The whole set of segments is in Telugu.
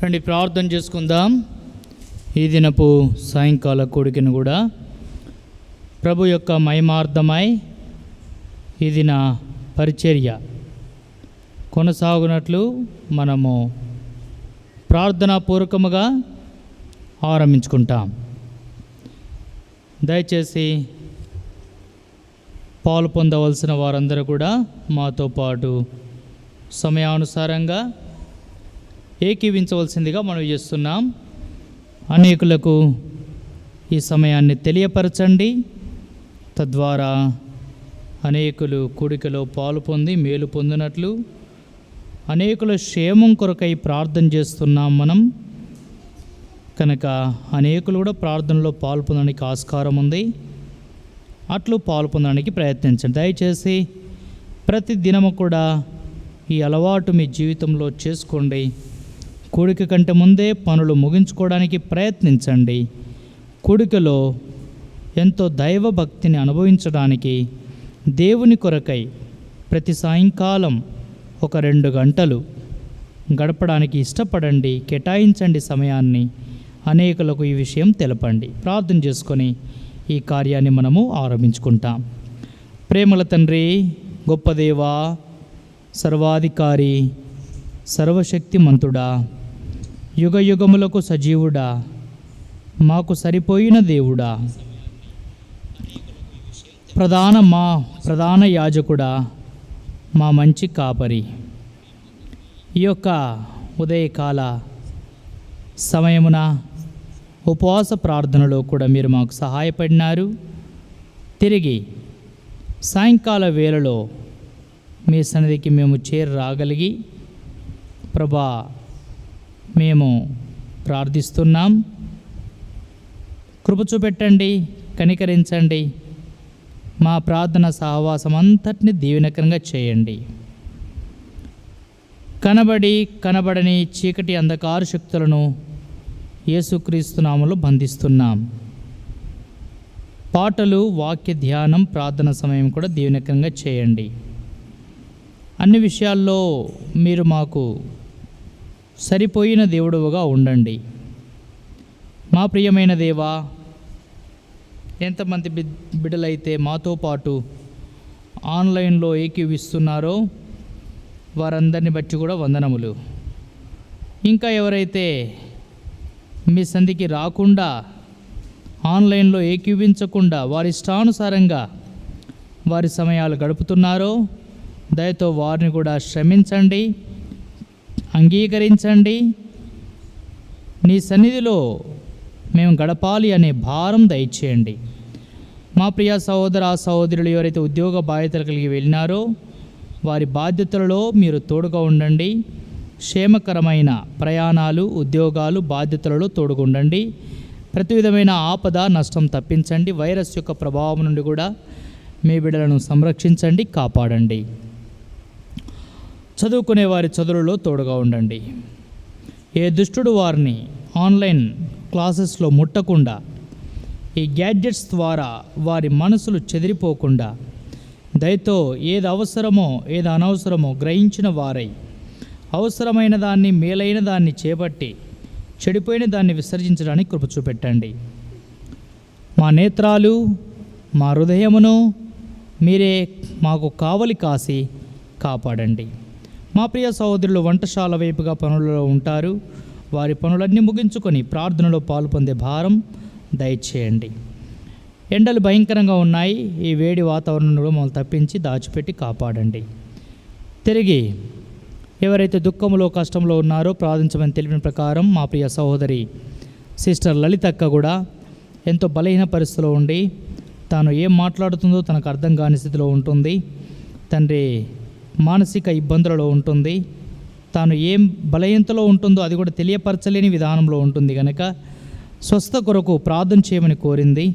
రండి ప్రార్థన చేసుకుందాం. ఈ దినపు సాయంకాల కూడికను కూడా ప్రభు యొక్క మహిమార్థమై ఈ దిన పరిచర్య కొనసాగునట్లు మనము ప్రార్థనాపూర్వకముగా ఆరంభించుకుంటాం. దయచేసి పాలు పొందవలసిన వారందరూ కూడా మాతో పాటు సమయానుసారంగా ఏకీవించవలసిందిగా మనం చేస్తున్నాం. అనేకులకు ఈ సమయాన్ని తెలియపరచండి. తద్వారా అనేకులు కూడికలో పాలు పొంది మేలు పొందినట్లు అనేకుల క్షేమం కొరకై ప్రార్థన చేస్తున్నాం మనం కనుక అనేకులు కూడా ప్రార్థనలో పాలు పొందడానికి ఆస్కారం ఉంది. అట్లు పాలు పొందడానికి ప్రయత్నించండి. దయచేసి ప్రతి దినము కూడా ఈ అలవాటు మీ జీవితంలో చేసుకోండి. కూడిక కంటే ముందే పనులు ముగించుకోవడానికి ప్రయత్నించండి. కూడికలో ఎంతో దైవభక్తిని అనుభవించడానికి దేవుని కొరకై ప్రతి సాయంకాలం ఒక 2 గంటలు గడపడానికి ఇష్టపడండి. కేటాయించండి సమయాన్ని. అనేకులకు ఈ విషయం తెలపండి. ప్రార్థన చేసుకొని ఈ కార్యాన్ని మనము ఆరంభించుకుంటాం. ప్రేమల తండ్రి, గొప్ప దేవా, సర్వాధికారి, సర్వశక్తిమంతుడా, యుగ యుగములకు సజీవుడా, మాకు సరిపోయిన దేవుడా, ప్రధాన యాజకుడా, మా మంచి కాపరి, ఈ యొక్క ఉదయకాల సమయమున ఉపవాస ప్రార్థనలో కూడా మీరు మాకు సహాయపడినారు. తిరిగి సాయంకాల వేళలో మీ సన్నిధికి మేము చేరి రాగలిగి ప్రభా మేము ప్రార్థిస్తున్నాం. కృప చూపెట్టండి, కనికరించండి. మా ప్రార్థన సహవాసం అంతటిని దీవెనకరంగా చేయండి. కనబడని చీకటి అంధకార శక్తులను యేసుక్రీస్తు నామములో బంధిస్తున్నాం. పాటలు, వాక్య ధ్యానం, ప్రార్థన సమయం కూడా దీవెనకరంగా చేయండి. అన్ని విషయాల్లో మీరు మాకు సరిపోయిన దేవుడుగా ఉండండి. మా ప్రియమైన దేవా, ఎంతమంది బిడ్డలైతే మాతో పాటు ఆన్లైన్లో ఏకీవిస్తున్నారో వారందరిని బట్టి కూడా వందనములు. ఇంకా ఎవరైతే మీ సంధికి రాకుండా ఆన్లైన్లో ఏకీవించకుండా వారి ఇష్టానుసారంగా వారి సమయాలు గడుపుతున్నారో దయతో వారిని కూడా క్షమించండి, అంగీకరించండి. నీ సన్నిధిలో మేము గడపాలి అనే భారం దయచేయండి. మా ప్రియ సహోదర సహోదరులు ఎవరైతే ఉద్యోగ బాధ్యతలు కలిగి వెళ్ళినారో వారి బాధ్యతలలో మీరు తోడుగా ఉండండి. క్షేమకరమైన ప్రయాణాలు, ఉద్యోగాలు, బాధ్యతలలో తోడుగా ఉండండి. ప్రతి విధమైన ఆపద, నష్టం తప్పించండి. వైరస్ యొక్క ప్రభావం నుండి కూడా మీ బిడ్డలను సంరక్షించండి, కాపాడండి. చదువుకునే వారి చదువులలో తోడుగా ఉండండి. ఏ దుష్టుడు వారిని ఆన్లైన్ క్లాసెస్లో ముట్టకుండా, ఈ గ్యాడ్జెట్స్ ద్వారా వారి మనసులు చెదిరిపోకుండా దయతో ఏది అవసరమో ఏది అనవసరమో గ్రహించిన వారై అవసరమైన దాన్ని, మేలైన దాన్ని చేపట్టి చెడిపోయిన దాన్ని విసర్జించడానికి కృప చూపెట్టండి. మా నేత్రాలు, మా హృదయమును మీరే మాకు కావలి కాసి కాపాడండి. మా ప్రియ సహోదరులు వంటశాల వైపుగా పనులలో ఉంటారు. వారి పనులన్నీ ముగించుకొని ప్రార్థనలో పాలు పొందే భారం దయచేయండి. ఎండలు భయంకరంగా ఉన్నాయి. ఈ వేడి వాతావరణంలో మమ్మల్ని తప్పించి దాచిపెట్టి కాపాడండి. తిరిగి ఎవరైతే దుఃఖంలో, కష్టంలో ఉన్నారో ప్రార్థించమని తెలిపిన ప్రకారం మా ప్రియ సహోదరి సిస్టర్ లలితక్క కూడా ఎంతో బలహీన పరిస్థితిలో ఉండి తాను ఏం మాట్లాడుతుందో తనకు అర్థం కాని స్థితిలో ఉంటుంది. తండ్రి మానసిక ఇబ్బందులలో ఉంటుంది. తాను ఏం బలహీనతలో ఉంటుందో అది కూడా తెలియపరచలేని విధానంలో ఉంటుంది కనుక స్వస్థ కొరకు ప్రార్థన చేయమని కోరింది.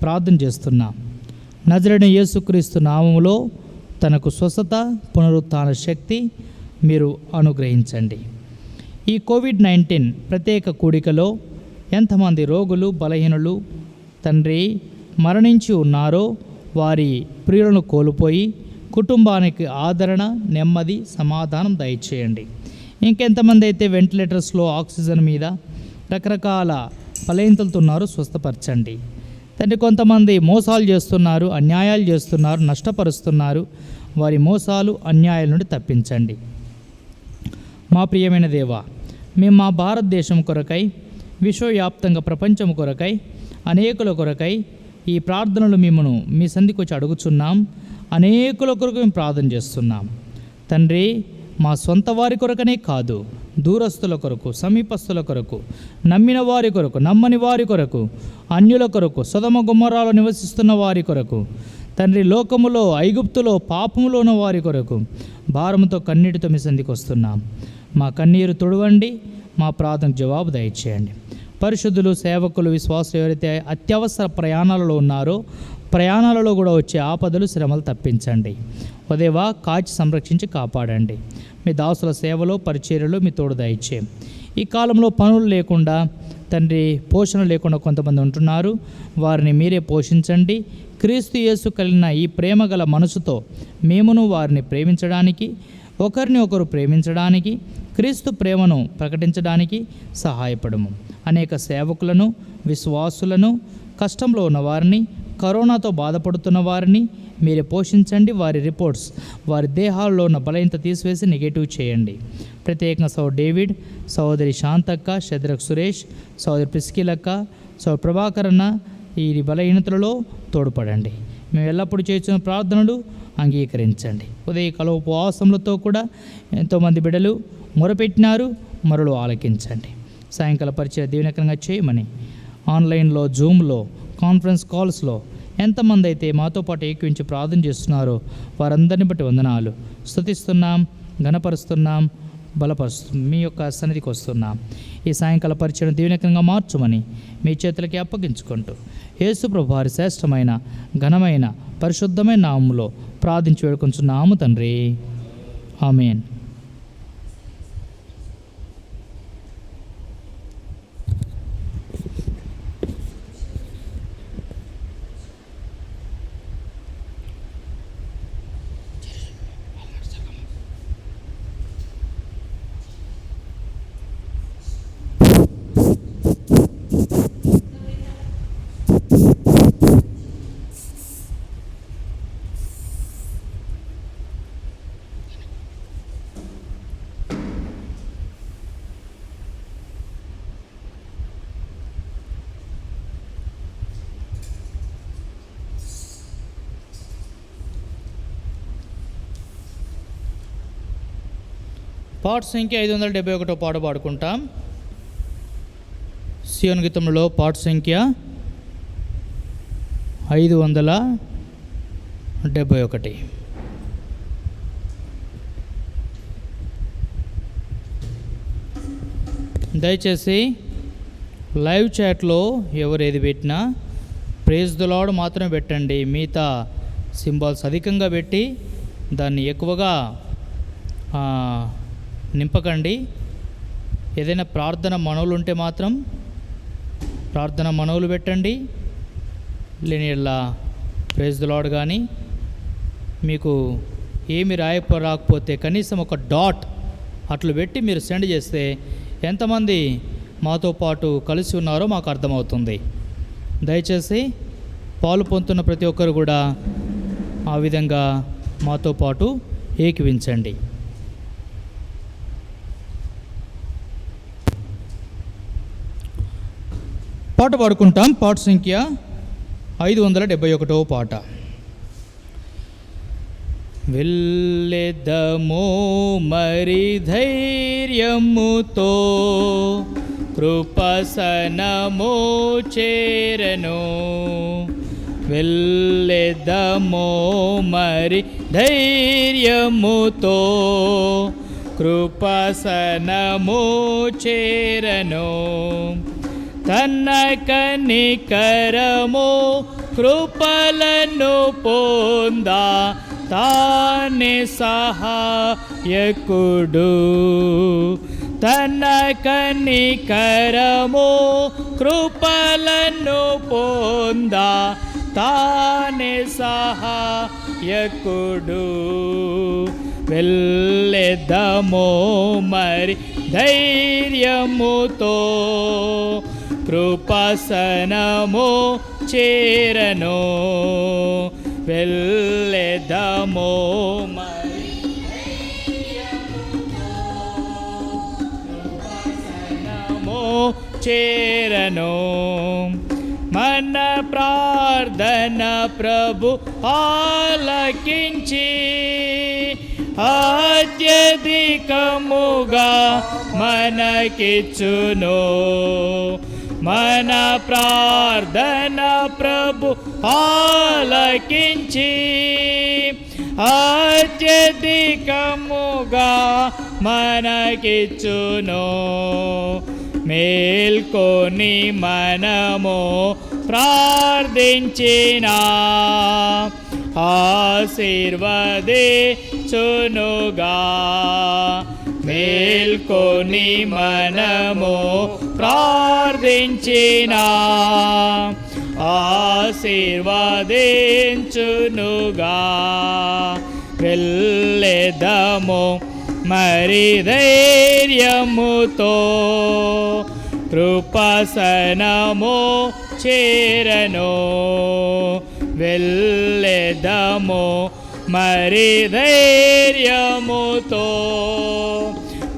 ప్రార్థన చేస్తున్నాం. నజరేయుడైన యేసుక్రీస్తు నామములో తనకు స్వస్థత, పునరుత్థాన శక్తి మీరు అనుగ్రహించండి. ఈ కోవిడ్-19 ప్రత్యేక కూడికలో ఎంతమంది రోగులు, బలహీనులు తండ్రి మరణించి ఉన్నారో వారి ప్రియులను కోల్పోయి కుటుంబానికి ఆదరణ, నెమ్మది, సమాధానం దయచేయండి. ఇంకెంతమంది అయితే వెంటిలేటర్స్లో ఆక్సిజన్ మీద రకరకాల బలహీనతలతో ఉన్నారో స్వస్థపరచండి తండ్రి. కొంతమంది మోసాలు చేస్తున్నారు, అన్యాయాలు చేస్తున్నారు, నష్టపరుస్తున్నారు. వారి మోసాలు అన్యాయాల నుండి తప్పించండి. మా ప్రియమైన దేవా, మేము మా భారతదేశం కొరకై, విశ్వవ్యాప్తంగా ప్రపంచం కొరకై, అనేకుల కొరకై ఈ ప్రార్థనలు మిమ్మను మీ సంధికి వచ్చి అడుగుచున్నాం. అనేకుల కొరకు మేము ప్రార్థన చేస్తున్నాం తండ్రి. మా సొంత వారి కొరకనే కాదు, దూరస్తుల కొరకు, సమీపస్తుల కొరకు, నమ్మిన వారి కొరకు, నమ్మని వారి కొరకు, అన్యుల కొరకు, సొదొమ గొమొర్రాలో నివసిస్తున్న వారి కొరకు తండ్రి, లోకములో ఐగుప్తులో పాపములో ఉన్న వారి కొరకు భారముతో కన్నీటితో మీ సంధికి వస్తున్నాం. మా కన్నీరు తుడవండి, మా ప్రార్థనకు జవాబు దయచేయండి. పరిశుద్ధులు, సేవకులు, విశ్వాసులు ఎవరైతే అత్యవసర ప్రయాణాలలో ఉన్నారో ప్రయాణాలలో కూడా వచ్చే ఆపదలు, శ్రమలు తప్పించండి. ఉదయవా కాచి సంరక్షించి కాపాడండి. మీ దాసుల సేవలో, పరిచర్యలో మీ తోడు దయచేయం. ఈ కాలంలో పనులు లేకుండా తండ్రి, పోషణ లేకుండా కొంతమంది ఉంటున్నారు. వారిని మీరే పోషించండి. క్రీస్తు యేసు కలిగిన ఈ ప్రేమ గల మనసుతో మేమును వారిని ప్రేమించడానికి, ఒకరిని ఒకరు ప్రేమించడానికి, క్రీస్తు ప్రేమను ప్రకటించడానికి సహాయపడము. అనేక సేవకులను, విశ్వాసులను, కష్టంలో ఉన్న వారిని, కరోనాతో బాధపడుతున్న వారిని మీరే పోషించండి. వారి రిపోర్ట్స్, వారి దేహాల్లో ఉన్న బలహీనత తీసివేసి నెగటివ్ చేయండి. ప్రత్యేకంగా సోదరు డేవిడ్, సహోదరి శాంతక్క, శద్రక్ సురేష్, సహోదరి ప్రిస్కిలక్క, సోదరు ప్రభాకరన్న ఈ బలహీనతలలో తోడ్పడండి. మేము ఎల్లప్పుడూ చేస్తున్న ప్రార్థనలు అంగీకరించండి. ఉదయకాల ఉపవాసములతో కూడా ఎంతోమంది బిడ్డలు మొరపెట్టినారు, మరలు ఆలకించండి. సాయంకాల పరిచయ దీవెనకరంగా చేయమని ఆన్లైన్లో, జూమ్లో, కాన్ఫరెన్స్ కాల్స్లో ఎంతమంది అయితే మాతో పాటు ఏకీవించి ప్రార్థన చేస్తున్నారో వారందరిని బట్టి వందనాలు. స్తుతిస్తున్నాం, ఘనపరుస్తున్నాం, మీ యొక్క సన్నిధికి వస్తున్నాం. ఈ సాయంకాల పరిచయం దీవెనకరంగా మార్చుమని మీ చేతులకి అప్పగించుకుంటూ యేసు ప్రభు వారి శ్రేష్టమైన, ఘనమైన, పరిశుద్ధమైన నామములో ప్రార్థించి వేడుకొంచున్నాము తండ్రి. ఆమేన్. పాట సంఖ్య 571 పాట పాడుకుంటాం. సియోను గీతంలో పాట సంఖ్య 571. దయచేసి లైవ్ చాట్లో ఎవరు ఏది పెట్టినా ప్రైజ్ ది లార్డ్ మాత్రమే పెట్టండి. మిగతా సింబాల్స్ అధికంగా పెట్టి దాన్ని ఎక్కువగా నింపకండి. ఏదైనా ప్రార్థన మనవులు ఉంటే మాత్రం ప్రార్థన మనవులు పెట్టండి. లేని ఇలా ప్రైజ్ ది లార్డ్ కానీ మీకు ఏమి రాకపోతే కనీసం ఒక డాట్ అట్లు పెట్టి మీరు సెండ్ చేస్తే ఎంతమంది మాతో పాటు కలిసి ఉన్నారో మాకు అర్థమవుతుంది. దయచేసి పాలు పొందుతున్న ప్రతి ఒక్కరు కూడా ఆ విధంగా మాతో పాటు ఏకీవించండి. పాట పాడుకుంటాం. పాట సంఖ్య 571 పాట. వెళ్ళెదమో మరి ధైర్యముతో కృపసనమో చేరను. వెళ్ళెదమో మరి ధైర్యముతో కృపసనమో చేరను. తన కనికరము కృపలను పొందా తానే సహాయకుడు. తన కనికరము కృపలను పొందా తానే సహాయకుడు. యకుడు వెళ్ళెదమో మరి ధైర్యముతో కృపాసనము చేరను వెళ్ళెదమో మరి కృపాసనము చేరను మన ప్రార్థన ప్రభు ఆలకించి అత్యధికముగా మనకిచ్చును మన ప్రార్థన ప్రభు ఆలకించి అత్యధికముగా మనకిచ్చును మేల్కొని మనము ప్రార్థించిన ఆశీర్వదించునుగా మేల్కొని మనము ప్రార్థించిన ఆశీర్వదించునుగా వెళ్ళెదము మరి ధైర్యముతో కృపాసనము చేరను వెళ్ళెదము మరి ధైర్యముతో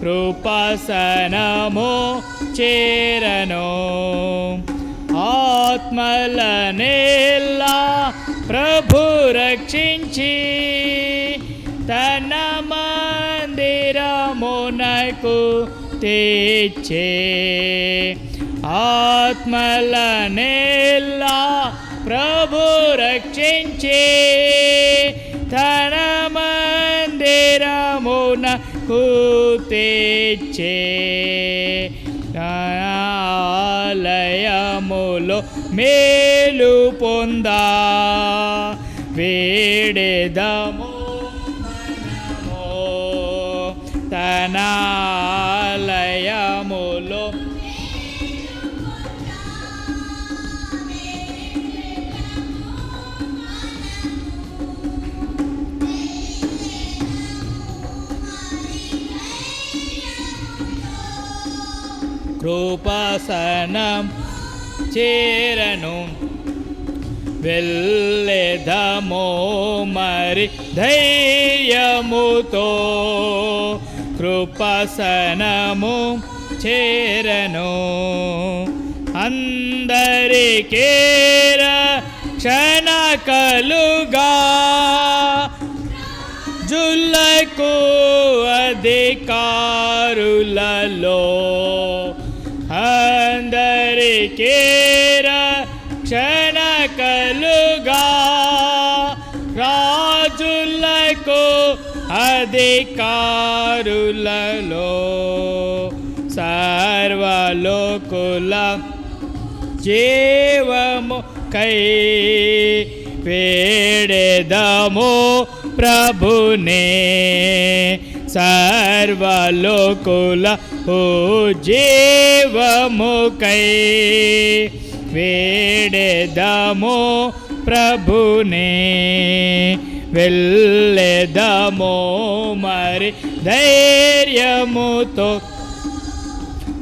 కృపాసనము చేరను ఆత్మలనేలా ప్రభు రక్షించి తన మందిరమునకు తెచ్చే ఆత్మలనేలా ప్రభు రక్షించే తన మందిరమునకు తెచ్చే ఆలయములో మేలు పొందా వేడెదము మనము తన ఆలయములో కృపాసనం చేరను వెళ్ళెదమో మరి ధైర్యముతో కృపాసనము చేరను అందరికీ రక్షణ కలుగా జుల్లకు అధికారులలో అందరికీ రక్షణ కలుగా రాజులకు అధికారులలో సర్వలోకుల జీవము కై వేడెదము ప్రభునే సర్వలోకుల జీవముకై వేడెదము ప్రభునే వెళ్ళెదము మరి ధైర్యముతో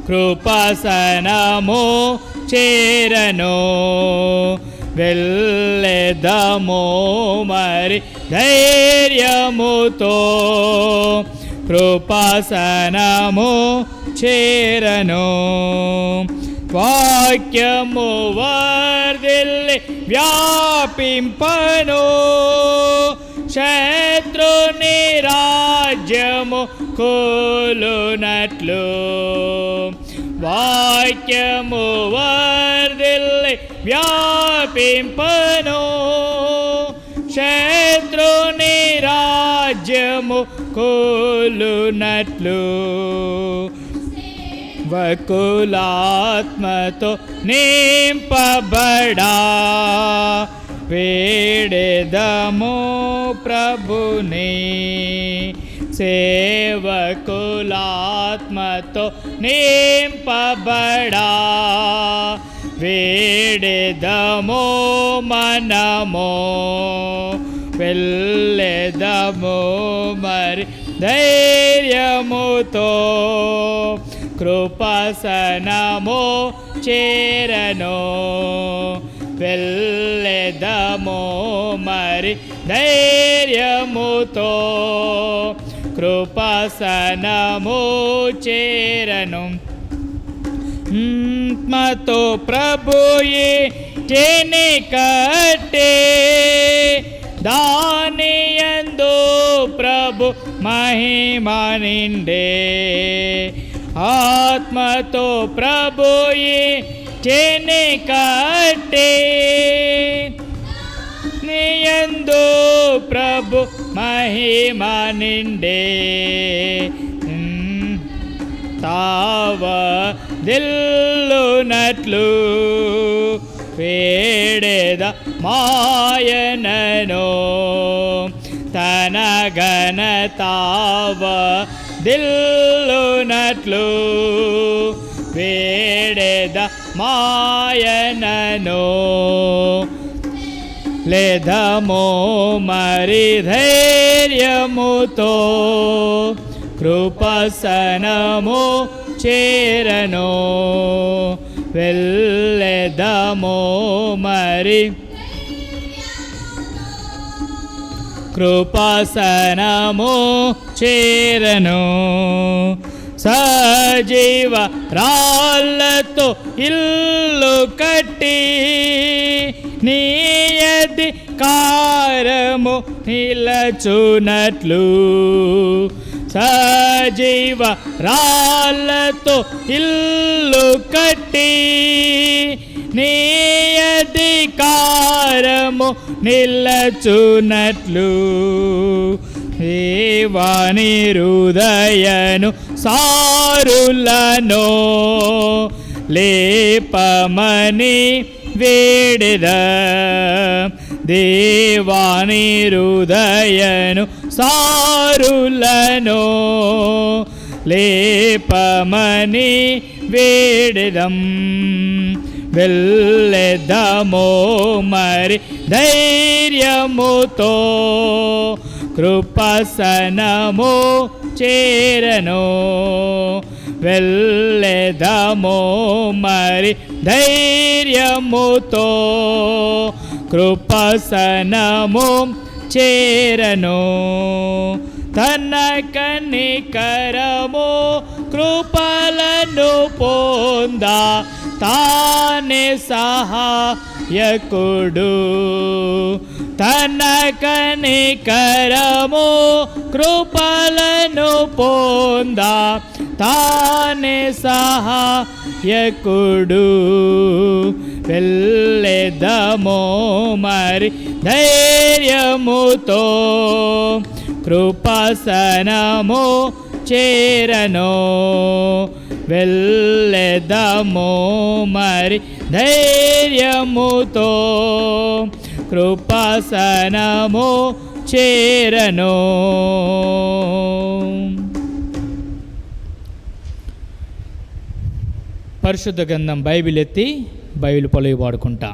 కృపాసనము చేరను వెళ్ళెదము మరి ధైర్యముతో కృపాసనము చేరను వాక్యము వర్ధిల్లి వ్యాపింపను శత్రుని రాజ్యము కూలునట్లు వాక్యము వర్ధిల్లి వ్యాపింపను శత్రుని రాజ్యము కూలునట్లు వకులాత్మతో నింపబడా వేడెదము ప్రభుని సేవకులాత్మతో నింపబడా వేడెదము మనము వెళ్ళెదము మరి ధైర్యముతో, కృపాసనము చేరను. వెళ్ళెదము మరి ధైర్యముతో, కృపాసనము చేరను. ఆత్మతో ప్రభుయే చేని కట్టే, దానియందు ప్రభు మహిమ నిండే. ఆత్మతో ప్రభుయే చేని కట్టే, నియందు ప్రభు మహిమ నిండే. తావ దిల్లునట్లు వేడెద మాయనను, తన ఘనతావ దిల్లునట్లు వేడెద మాయనను. లేదమో మరి ధైర్యముతో, కృపాసనము చేరను. వెళ్ళెదము మరి కృపాసనము చేరను. సజీవ రాళ్ళతో ఇల్లు కట్టి, నీ అధికారము నిలచునట్లు. సజీవ రాళ్ళతో ఇల్లు కట్టి, నీ అధికారము నిలచునట్లు. దేవాని హృదయను సారులను లేపమని వేడెద. దేవాని హృదయను సారులను లేపమని వేడెదం. వెళ్ళెదము మరి ధైర్యముతో, కృపాసనము చేరను. వెళ్ళెదము మరి ధైర్యముతో, కృపాసనము చేరను. తన కనికరము కృపలను పొందా, తానే సహాయకుడు. తన కనికరము కృపలను పొందా, తానే సహాయకుడు. వెళ్ళెదము మరి ధైర్యముతో, కృపాసనము చేరను. వెళ్ళెదము మరి ధైర్యముతో, కృపాసనము చేరను. పరిశుద్ధ గ్రంథం బైబిల్ ఎత్తి బైబిల్ పొలవి పాడుకుంటా.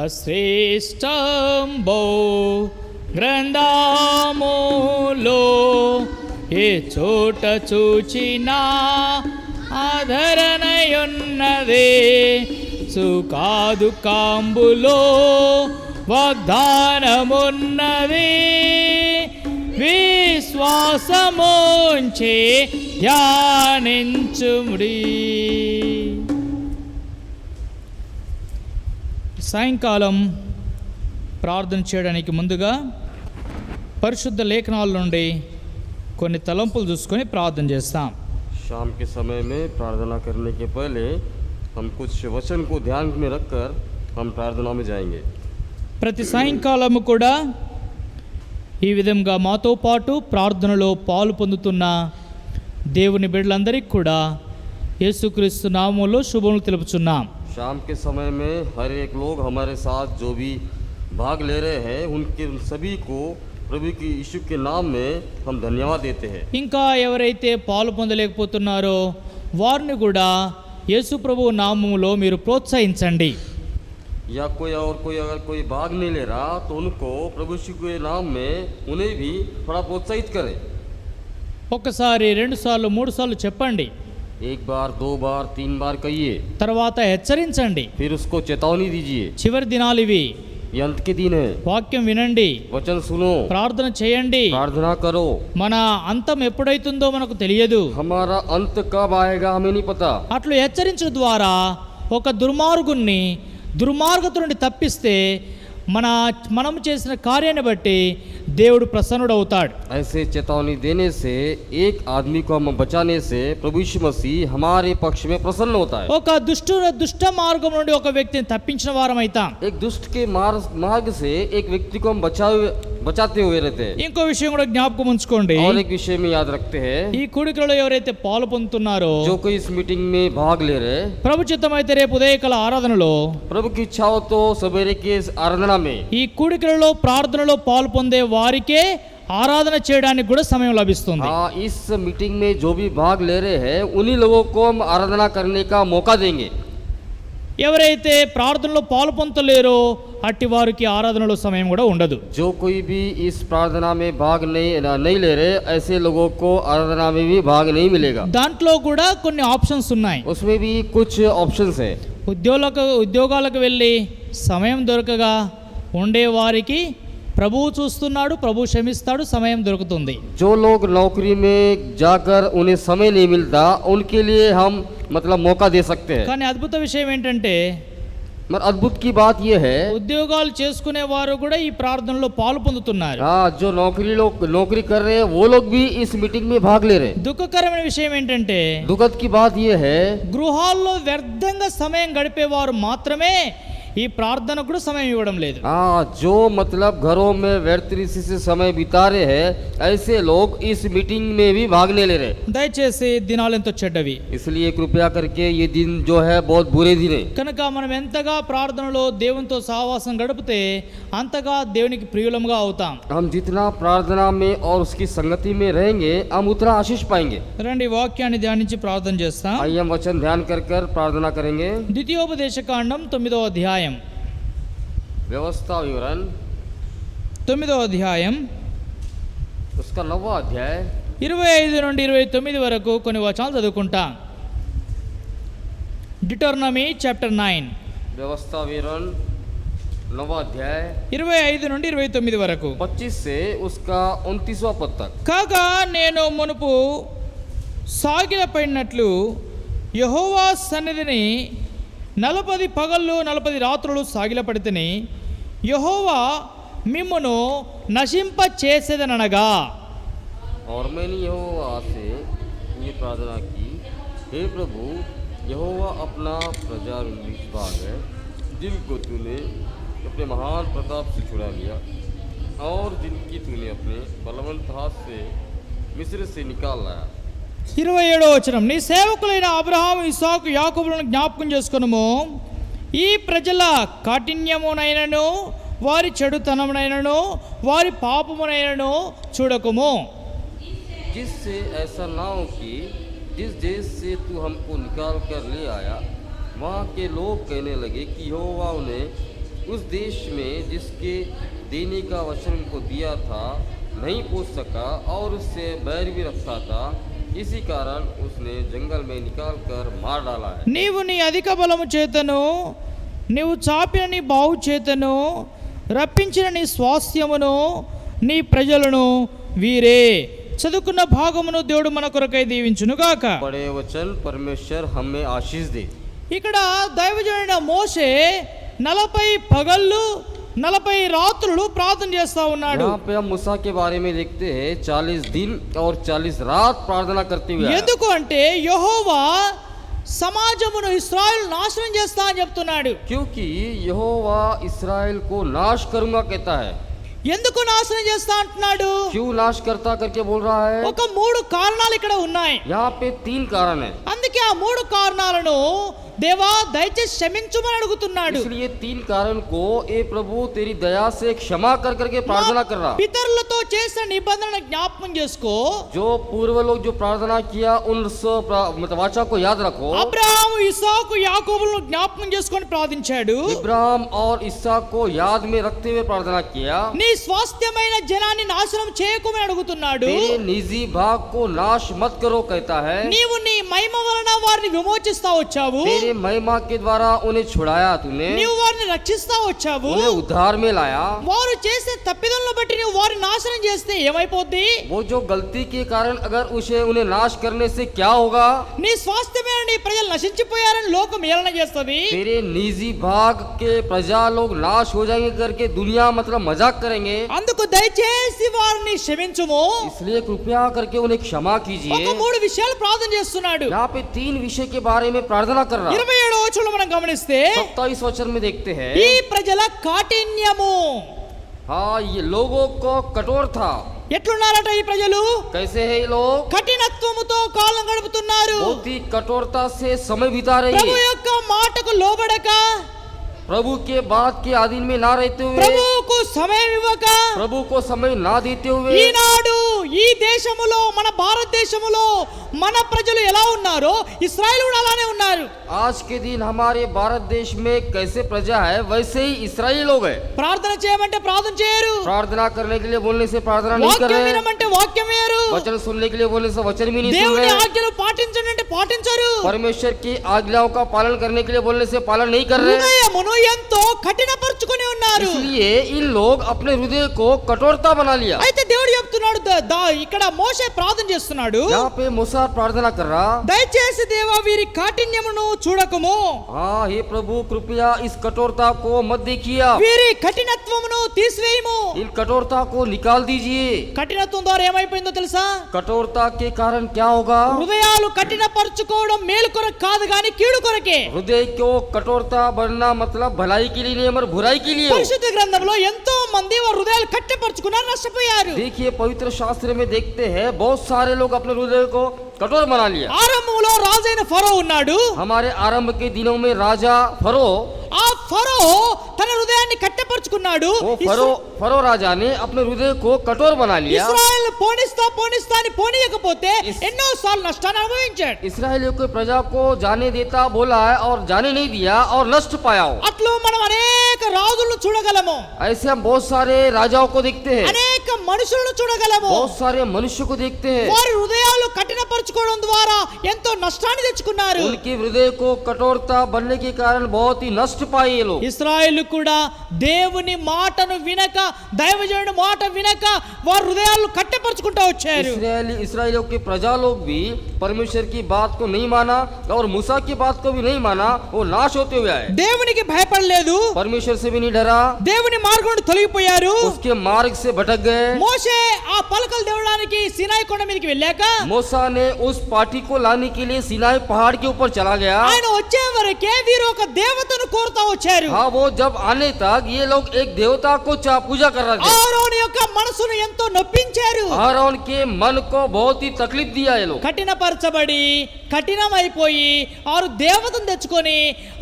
అశ్రేష్టంబో గ్రంథములో ఏ చోట చూచినా ఆదరణయున్నదే. సుకాదు కాంబులో వాగ్దానమున్నది. విశ్వాసముంచే ధ్యానించుముడి. సాయంకాలం ప్రార్థన చేయడానికి ముందుగా పరిశుద్ధ లేఖనాల నుండి కొన్ని తలంపులు చూసుకొని ప్రార్థన చేస్తాం. शाम के समय में प्रार्थना करने के पहले हम कुछ वचन को ध्यान में रखकर हम प्रार्थना में जाएंगे. ప్రతి సాయంకాలము కూడా ఈ విధంగా మాతో పాటు ప్రార్థనలో పాలు పొందుతున్న దేవుని బిడ్డలందరికీ కూడా యేసుక్రీస్తు నామములో శుభములు తెలుపుచున్నాం. शाम के समय में हर एक लोग हमारे साथ जो भी भाग ले रहे हैं उनके सभी को प्रभु की यीशु के नाम में हम धन्यवाद देते हैं. ఇంకా ఎవరైతే పాలు పొందలేకపోతున్నారో వారిని కూడా యేసు ప్రభు నామములో మీరు ప్రోత్సహించండి. या कोई अगर कोई भाग नहीं ले रहा तो उनको प्रभु यीशु के नाम में उन्हें भी थोड़ा प्रोत्साहित करें। ఒకసారి 2 సార్లు 3 సార్లు చెప్పండి, एक बार, 2 बार, 3 बार कहिए, తర్వాత హెచ్చరించండి. फिर उसको चेतावनी दीजिए। చివరి దినాలు ఇవి, ये अंत के दिन है, వాక్యం వినండి, वचन सुनो, ప్రార్థన చేయండి. प्रार्थना करो। మన అంతం ఎప్పుడైతుందో మనకు తెలియదు. हमारा अंत कब आएगा हमें नहीं पता। అట్లు హెచ్చరించడం ద్వారా ఒక దుర్మార్గుణ్ణి దుర్మార్గత నుండి తప్పిస్తే మనం చేసిన కార్యాన్ని బట్టి దేవుడు ప్రసన్నుడవుతాడు. ऐसे चेतावनी देने से, एक आदमी को हम बचाने से प्रभु यीशु मसीह हमारे पक्ष में प्रसन्न होता है। ఒక దుష్ట మార్గం నుండి ఒక వ్యక్తిని తప్పించిన వారం అవుతాం. एक दुष्ट के मार्ग से एक व्यक्ति को हम बचाते हुए रहते हैं। ఇంకో విషయం కూడా జ్ఞాపకం ఉంచుకోండి, और एक विषय में याद रखते हैं, ఈ కూడికలో ఎవరైతే పాలు పొందుతున్నారో, जो कोई इस मीटिंग में भाग ले रहे, ప్రభు చిత్తమైతే రేపు ఉదయకాల ఆరాధనలో, प्रभु की इच्छा हो तो सवेरे के आराधना में, ఈ కూడికలలో ప్రార్థనలో పాలు పొందే వారికే ఆరాధన చేయడానికి కూడా సమయం లభిస్తుంది. हाँ, इस मीटिंग में जो भी भाग ले रहे हैं उन्हीं लोगों को हम आराधना करने का मौका देंगे। ఎవరైతే ప్రార్థనలో పాలు పొందలేరో అట్టి వారికి ఆరాధనలో సమయం కూడా ఉండదు. जो कोई भी इस प्रार्थना में भाग नहीं ले रहे, ऐसे लोगों को आराधना में भी भाग नहीं मिलेगा। దాంట్లో కూడా కొన్ని ఆప్షన్స్ ఉన్నాయి. उसमें भी कुछ ऑप्शंस है। ఉద్యోగాలకు వెళ్ళి సమయం దొరకగా ఉండే వారికి ప్రభువు చూస్తున్నాడు, ప్రభు క్షమిస్తాడు, సమయం దొరుకుతుంది. जो लोग नौकरी में जाकर उन्हें समय नहीं मिलता, उनके लिए हम मौका दे सकते हैं। కానీ అద్భుత విషయం ఏంటంటే, मगर अद्भुत की बात यह है, ఉద్యోగాలు చేసుకునే వారు కూడా ఈ ప్రార్థనలో పాలు పొందుతున్నారు. हाँ, जो नौकरी कर रहे हैं वो लोग भी इस मीटिंग में भाग ले रहे हैं। దుఃఖకరమైన విషయం ఏంటంటే, दुखद की बात यह है, గృహాల్లో వ్యర్థంగా సమయం గడిపేవారు మాత్రమే ఈ ప్రార్థన కూడా సమయం ఇవ్వడం లేదు. हाँ, जो घरों में व्यर्थ रीति से समय बिता रहे हैं, ऐसे लोग इस मीटिंग में भी भाग नहीं ले रहे। దయచేసి దినాలు ఎంతో చెడ్డవి, इसलिए कृपया करके ये दिन जो है बहुत बुरे दिन है। కనుక మనం ఎంతగా ప్రార్థనలో దేవునితో సహవాసం గడిపితే అంతగా దేవునికి ప్రియులముగా అవుతాం. हम जितना प्रार्थना में और उसकी संगति में रहेंगे, हम उतना आशीष पाएंगे। రండి వాక్యాన్ని ధ్యానించి ప్రార్థన చేస్తాం. आइए हम वचन ध्यान कर प्रार्थना करेंगे। ద్వితీయోపదేశ కాండం 9వ అధ్యాయం, व्यवस्था विवरण 9వ అధ్యాయం उसका 9वां अध्याय 25 నుండి 29 వరకు కొన్ని వచనాలు చదువుకుంటాం. డిటర్నమీ చాప్టర్ 9, व्यवस्था विवरण 9वां अध्याय 25 నుండి 29 వరకు. 25 से उसका 29वां पद तक। కాగా నేను మునుపు సాగిలపడినట్లు యెహోవా సన్నిధిని 40 పగళ్ళు 40 రాత్రులు సాగిలపడితిని, యెహోవా మిమ్మును నశింప చేసేదనగా. और मैंने यहोवा से ये प्रार्थना की, हे प्रभु, यहोवा अपना प्रजा भाग है जिनको तूने अपने महान प्रताप से छुड़ा लिया और जिनकी तूने अपने बलवंत हाथ से मिस्र से निकाल लाया। 27వ వచనం, నీ సేవకులైన అబ్రహాము, ఇస్సాకు, యాకోబులను జ్ఞాపకం చేసుకొనుము. ఈ ప్రజల కాఠిన్యమునైనను వారి చెడుతనమునైనను వారి పాపమునైనను చూడకుము. जिससे ऐसा ना हो कि जिस देश से तू हमको निकाल कर ले आया, वहाँ के लोग कहने लगे कि यहोवा ने उस देश में जिसके देने का वचन उनको दिया था नहीं पहुँच सका और उससे बैर भी रखता था, इसी कारण उसने जंगल में निकाल कर मार डाला है। నీవు నీ అధిక బలము చేతను, నీవు చాపిన నీ బాహు చేతను, రప్పించిన నీ స్వాస్థ్యమును, నీ ప్రజలను వీరే. చదువుకున్న భాగమును దేవుడు మన కొరకై దీవించును గాక. बड़े वचन परमेश्वर हमें आशीष दे। ఇక్కడ దైవజనుడైన మోషే 40 పగళ్ళు 40 రాత్రులు ప్రార్థన చేస్తా ఉన్నాడు. यहाँ पे हम मूसा के बारे में देखते हैं, 40 दिन और 40 रात प्रार्थना करते हुए आया। ఎందుకు అంటే యెహోవా సమాజమును ఇశ్రాయేలు నాశనం చేస్తా అని చెప్తున్నాడు. क्योंकि यहोवा इस्राएल को नाश करूंगा कहता है। ఎందుకు నాశనం చేస్తా అంటున్నాడు? क्यों नाश करता करके बोल रहा है? ఒక 3 కారణాలు ఇక్కడ ఉన్నాయి. यहाँ पे 3 कारण है। అందుకే ఆ 3 కారణాలను దేవా దయచేసి క్షమించుమని అడుగుతున్నాడు. इसलिए 3 कारण को ए प्रभु तेरी दया से क्षमा कर करके प्रार्थना कर रहा। పితరులతో చేసిన నిబంధన జ్ఞాపకం చేసుకో. जो पूर्व लोग जो प्रार्थना किया उन मतलब वाचा को याद रखो. అబ్రహాము ఇస్సాకు యాకోబులను జ్ఞాపకం చేసుకొని ప్రార్థించాడు. इब्राहिम और इसहाक को याद में रखते हुए प्रार्थना किया. నీ స్వాస్థ్యమైన జనాన్ని నాశనం చేయకుమని అడుగుతున్నాడు. तेरे निजी भाग को नाश मत करो कहता है. నీవు నీ మహిమ వలన వారిని విమోచిస్తా వచ్చావు. तेरे महिमा के द्वारा उन्हें छुड़ाया तूने. నీవు వారిని రక్షిస్తా వచ్చావు. उन्हें उद्धार में लाया. వారు చేసే తప్పిదలను బట్టి నువ్వు వారిని నాశనం చేస్తే ఏమైపోద్ది? वो जो गलती के कारण अगर उन्हें नाश करने से क्या होगा? నీ స్వాస్థ్యమైన నీ ప్రజలు నశించిపోయారని లోకం ఏలన చేస్తది. तेरे निजी भाग के प्रजा लोग नाश हो जाएंगे करके दुनिया मतलब मजाक करेंगे. అందుకు దయచేసి వారిని క్షమించుము. इसलिए कृपया करके उन्हें क्षमा ఒక कीजिए. 3 విషయాలు ప్రార్థన చేస్తున్నాడు. यहाँ पे 3 विषय के बारे में प्रार्थना कर रहा है. 27వ వచనంలో మనం గమనిస్తే 27 वचन में देखते हैं. ఈ ప్రజల కాఠిన్యము. हाँ, ये लोगों को कठोर था. ఎట్లున్నారట ఈ ప్రజలు? कैसे है ये लोग? కఠినత్వముతో కాలం గడుపుతున్నారు. बहुत ही कठोरता से समय बिता रहे ప్రభు हैं. యొక్క మాటకు లోబడక, प्रभु के बात के अधीन में ना रहते हुए, ప్రభువుకు సమయం ఇవ్వక, प्रभु को समय ना देते हुए, ఈనాడు ఈ దేశములో మన భారతదేశములో మన ప్రజలు ఎలా ఉన్నారో ఇశ్రాయేలు కూడా అలానే ఉన్నారు. आज के दिन हमारे भारत देश में कैसे प्रजा है वैसे ही इस्राएली लोग है. ప్రార్థన చేయమంటే ప్రార్థన చేయరు. प्रार्थना करने के लिए बोलने से प्रार्थना नहीं कर వాక్యం रहे. వినమంటే వాక్యం వేరు. वचन सुनने के लिए बोलने से वचन भी नहीं सुन దేవుని रहे. ఆజ్ఞలు పాటించండి అంటే పాటించరు. परमेश्वर की आज्ञाओं का पालन करने के लिए बोलने से पालन नहीं कर रहे. హృదయమును ఎంతో కఠినపరుచుకొని ఉన్నారు. इसलिए इन लोग अपने हृदय को कठोरता बना लिया. అయితే దేవుడు చెప్తున్నాడు, ఇక్కడ మోషే ప్రార్థన చేస్తున్నాడు. यहाँ पे मूसा प्रार्थना कर रहा. దయచేసి దేవా వీరి కాఠిన్యమును చూడకము. हाँ, हे प्रभु कृपया इस कठोरता को मत देखिए. వీరి కఠినత్వమును తీసివేయము. इन कठोरता को निकाल दीजिए. కఠినత్వం ద్వారా ఏమైపోయిందో తెలుసా? कठोरता के कारण क्या होगा? హృదయాలు కఠినపరచుకోవడం మేలు కొరకు కాదు గాని కీడు కొరకే. हृदय को कठोरता बनना मतलब भलाई के लिए नहीं मगर बुराई के लिए हो. పరిశుద్ధ గ్రంథంలో ఎంతో మంది వారి హృదయాలు కట్టపరుచుకున్నారు, నష్టపోయారు. देखिए पवित्र शास्त्र में देखते हैं बहुत सारे लोग अपने हृदय को कठोर बना लिया. ఆరంభంలో రాజైన ఫరో ఉన్నాడు. हमारे आरंभ के दिनों में राजा फरो, ఆ ఫరో తన హృదయాన్ని కట్టపరుచుకున్నాడు. वो फरो राजा ने अपने हृदय को कठोर बना लिया. ఇశ్రాయేల్ పోనిస్తా అని పోనీయకపోతే ఎన్నో సార్లు నష్టాన్ని అనుభవించాడు. इसराइलियों के प्रजा को जाने देता बोला है और जाने नहीं दिया और नष्ट पाया हो. అట్లు మనం అనేక రాజులను చూడగలము, ऐसे हम बहुत सारे राजाओं को देखते हैं, అనేక మనుషులను చూడగలము. बहुत सारे मनुष्य को देखते हैं. వారి హృదయాలు కఠినపరచుకోవడం ద్వారా ఎంతో నష్టాన్ని తెచ్చుకున్నారు. उनके हृदय को कठोरता बनने के कारण बहुत ही नष्ट पाए ये लोग. ఇశ్రాయేలు కూడా దేవుని మాటను వినక, దైవజనుడి మాట వినక వారి హృదయాలు కట్టపరుచుకుంటూ వచ్చారు. इसराइलियों के प्रजा लोग भी परमेश्वर की बात को नहीं माना और मूसा की बात को भी नहीं माना, वो नाश होते हुए आए. దేవునికి భయపడలేదు, परमेश्वर से भी नहीं डरा, దేవుని మార్గం నుండి తొలగిపోయారు. उसके मार्ग से भटक गए. మోషే ఆ పలకలు దేవడానికి సినాయి కొండ మీదకి వెళ్ళాక मूसा ने उस पार्टी को लाने के लिए सिनाई पहाड़ के ऊपर चला गया. ఆయన వచ్చే వరకే వీరు ఒక దేవతను కోరుతా వచ్చారు. हाँ, वो जब आने तक ये लोग एक देवता को पूजा कर रहे थे. ఆరోను యొక్క మనసును ఎంతో నొప్పించారు. आरोन के मन को बहुत ही तकलीफ दिया ये लोग. కఠినపరచబడి కఠినమైపోయి ఆరు దేవతను తెచ్చుకొని